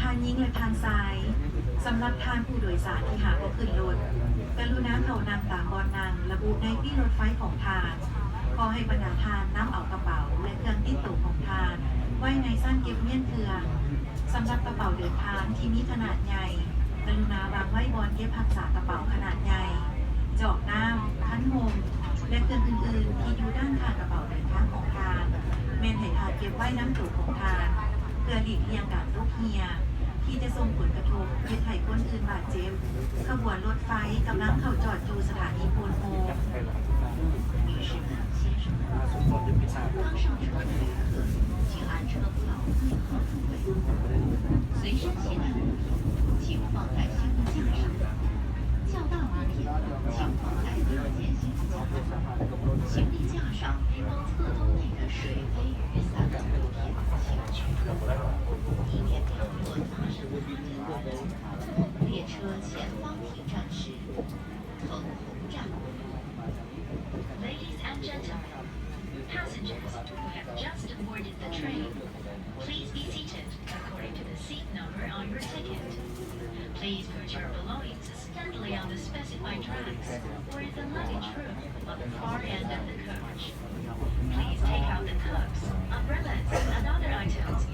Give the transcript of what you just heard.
ทางยิงและทางซ้ายสำหรับทางผู้โดยสารที่หาบ่ขึ้นรถกรุณาเข้านำตามบอนนางระบุในที่รถไฟของทานขอให้บรรดาทานนำเอากระเป๋าและเครื่องติดตัวของทานไว้ในสั้นเก็บเงียนเครื่องสำหรับกระเป๋าเดินทางที่มีขนาดใหญ่กรุณาวางไว้บอนเก็บรักษากระเป๋าขนาดใหญ่จอกน้ำคั้นนมและเครื่องอื่นๆที่อยู่ด้านข้างกระเป๋าเดินทางของทานเมนให้ทานเก็บไว้น้ำตัวของทานเพื่อหลีกเลี่ยงการลุกเฮียที่จะส่งผลกระทบเฮ็ดให้คนอื่นบาดเจ็บขบวนรถไฟกำลังเข้าจอดอยู่สถานีโพนโฮ女士们、先生们，刚上车的旅客，请按车扶牢自行和座位，随身携带物品请放在行李架上，较大物品请放在另一件行李架上。行李架上放侧兜内的水杯与3个物品，请取客，以免掉落发生擦肩而过。列车前方停站是横湖站。Ladies and gentlemen, passengers who have just boarded the train, please be seated according to the seat number on your ticket. Please put your belongings steadily on the specified tracks or in the luggage room on the far end of the coach. Please take out the cups, umbrellas, and other items